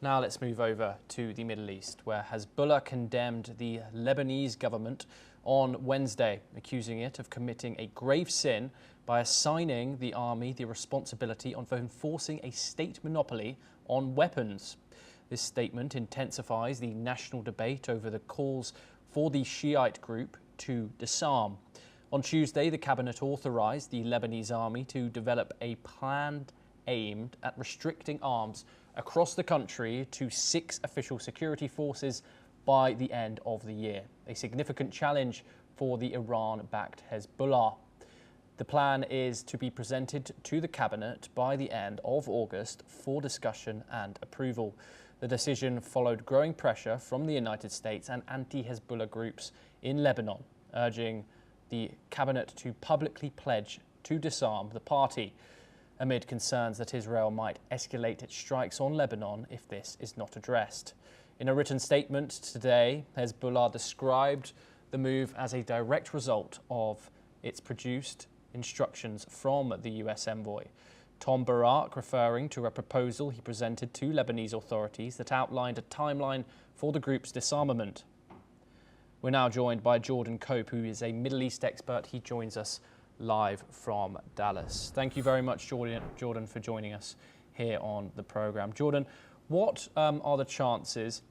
Now let's move over to the Middle East, where Hezbollah condemned the Lebanese government on Wednesday, accusing it of committing a grave sin by assigning the army the responsibility of enforcing a state monopoly on weapons. This statement intensifies the national debate over the calls for the Shiite group to disarm. On Tuesday, the cabinet authorized the Lebanese army to develop a plan aimed at restricting arms across the country to 6 official security forces by the end of the year, a significant challenge for the Iran-backed Hezbollah. The plan is to be presented to the cabinet by the end of August for discussion and approval. The decision followed growing pressure from the United States and anti-Hezbollah groups in Lebanon, urging the cabinet to publicly pledge to disarm the party, amid concerns that Israel might escalate its strikes on Lebanon if this is not addressed. In a written statement today, Hezbollah described the move as a direct result of its produced instructions from the US envoy, Tom Barak, referring to a proposal he presented to Lebanese authorities that outlined a timeline for the group's disarmament. We're now joined by Jordan Cope, who is a Middle East expert. He joins us live from Dallas. Thank you very much, Jordan, for joining us here on the program. Jordan, what are the chances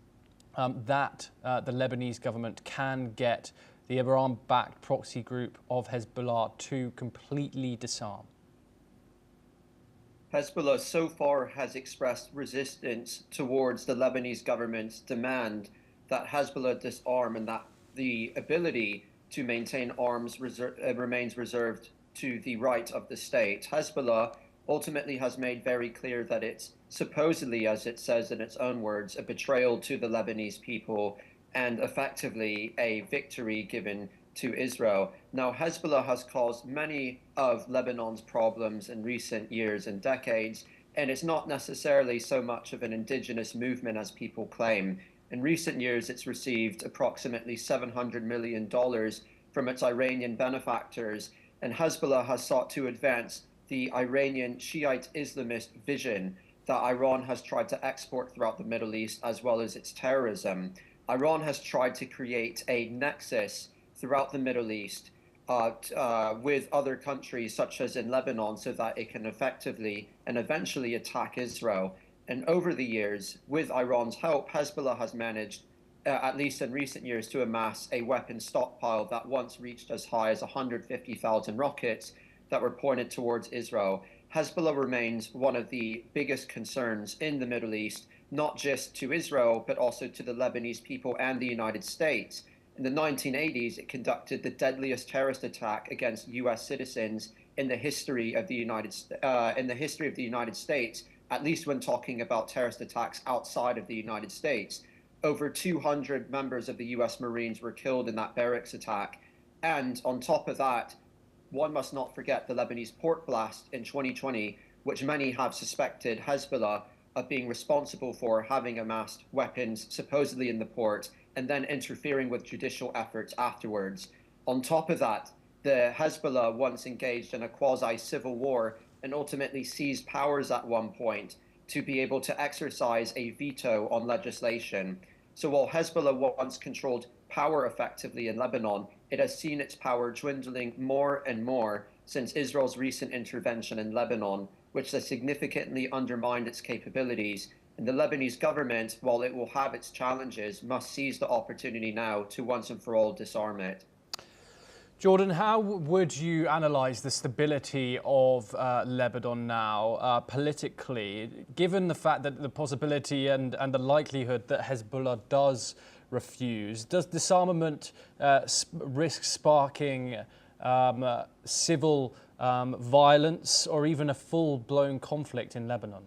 that the Lebanese government can get the Iran-backed proxy group of Hezbollah to completely disarm? Hezbollah so far has expressed resistance towards the Lebanese government's demand that Hezbollah disarm, and that the ability to maintain arms remains reserved to the right of the state. Hezbollah ultimately has made very clear that it's supposedly, as it says in its own words, a betrayal to the Lebanese people and effectively a victory given to Israel. Now, Hezbollah has caused many of Lebanon's problems in recent years and decades, and it's not necessarily so much of an indigenous movement as people claim. In recent years, it's received approximately $700 million from its Iranian benefactors, and Hezbollah has sought to advance the Iranian Shiite Islamist vision that Iran has tried to export throughout the Middle East, as well as its terrorism. Iran has tried to create a nexus throughout the Middle East with other countries, such as in Lebanon, so that it can effectively and eventually attack Israel. And over the years, with Iran's help, Hezbollah has managed, at least in recent years, to amass a weapon stockpile that once reached as high as 150,000 rockets that were pointed towards Israel. Hezbollah remains one of the biggest concerns in the Middle East, not just to Israel, but also to the Lebanese people and the United States. In the 1980s, it conducted the deadliest terrorist attack against U.S. citizens in the history of the United States, at least when talking about terrorist attacks outside of the United States. Over 200 members of the U.S. Marines were killed in that barracks attack. And on top of that, one must not forget the Lebanese port blast in 2020, which many have suspected Hezbollah of being responsible for, having amassed weapons supposedly in the port and then interfering with judicial efforts afterwards. On top of that, the Hezbollah once engaged in a quasi-civil war and ultimately seized powers at one point to be able to exercise a veto on legislation. So while Hezbollah once controlled power effectively in Lebanon, it has seen its power dwindling more and more since Israel's recent intervention in Lebanon, which has significantly undermined its capabilities. And the Lebanese government, while it will have its challenges, must seize the opportunity now to once and for all disarm it. Jordan, how would you analyse the stability of Lebanon now politically, given the fact that the possibility and the likelihood that Hezbollah does refuse? Does disarmament risk sparking civil violence or even a full-blown conflict in Lebanon?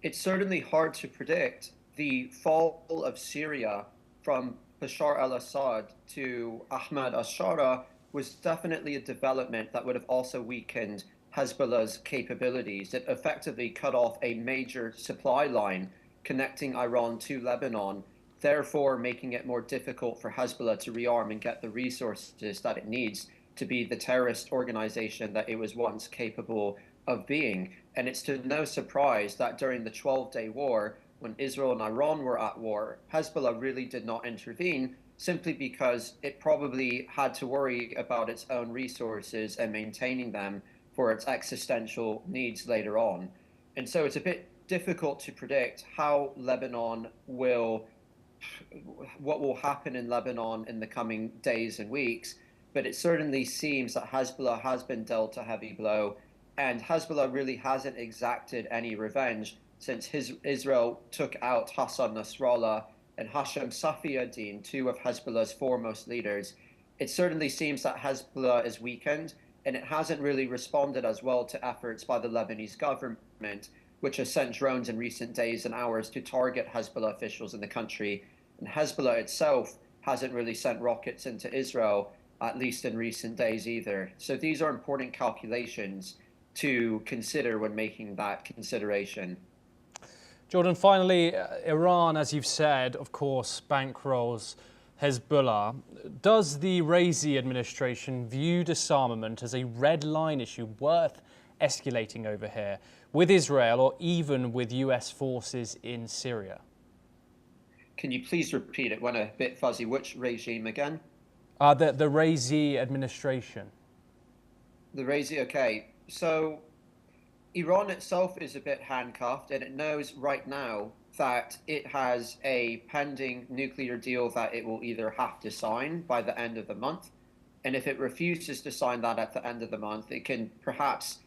It's certainly hard to predict. The fall of Syria from Bashar al-Assad to Ahmad al-Shara was definitely a development that would have also weakened Hezbollah's capabilities. It effectively cut off a major supply line connecting Iran to Lebanon, therefore making it more difficult for Hezbollah to rearm and get the resources that it needs to be the terrorist organization that it was once capable of being. And it's to no surprise that during the 12-day war, when Israel and Iran were at war, Hezbollah really did not intervene simply because it probably had to worry about its own resources and maintaining them for its existential needs later on. And so it's a bit difficult to predict how Lebanon will, what will happen in Lebanon in the coming days and weeks. But it certainly seems that Hezbollah has been dealt a heavy blow, and Hezbollah really hasn't exacted any revenge since Israel took out Hassan Nasrallah and Hashem Safiuddin, two of Hezbollah's foremost leaders. It certainly seems that Hezbollah is weakened, and it hasn't really responded as well to efforts by the Lebanese government, which has sent drones in recent days and hours to target Hezbollah officials in the country. And Hezbollah itself hasn't really sent rockets into Israel, at least in recent days either. So these are important calculations to consider when making that consideration. Jordan, finally, Iran, as you've said, of course, bankrolls Hezbollah. Does the Raisi administration view disarmament as a red line issue worth escalating over here with Israel or even with US forces in Syria? Can you please repeat it? Went a bit fuzzy. Which regime again? The Raisi administration. The Raisi, okay. So Iran itself is a bit handcuffed, and it knows right now that it has a pending nuclear deal that it will either have to sign by the end of the month. And if it refuses to sign that at the end of the month, it can perhaps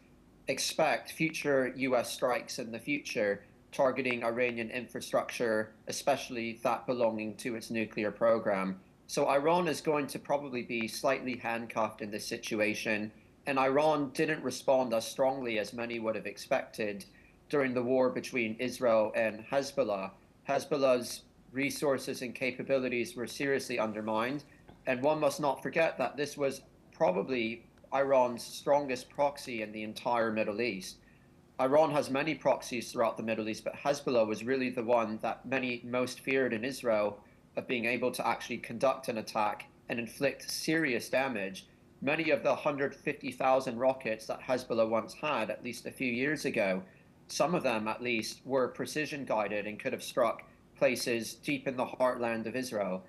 expect future US strikes in the future targeting Iranian infrastructure, especially that belonging to its nuclear program. So Iran is going to probably be slightly handcuffed in this situation. And Iran didn't respond as strongly as many would have expected during the war between Israel and Hezbollah. Hezbollah's resources and capabilities were seriously undermined. And one must not forget that this was probably Iran's strongest proxy in the entire Middle East. Iran has many proxies throughout the Middle East, but Hezbollah was really the one that many most feared in Israel of being able to actually conduct an attack and inflict serious damage. Many of the 150,000 rockets that Hezbollah once had, at least a few years ago, some of them at least were precision guided and could have struck places deep in the heartland of Israel.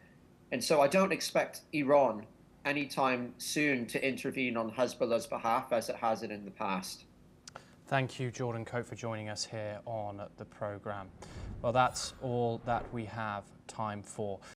And so I don't expect Iran anytime soon to intervene on Hezbollah's behalf as it has in the past. Thank you, Jordan Coate, for joining us here on the programme. Well, that's all that we have time for.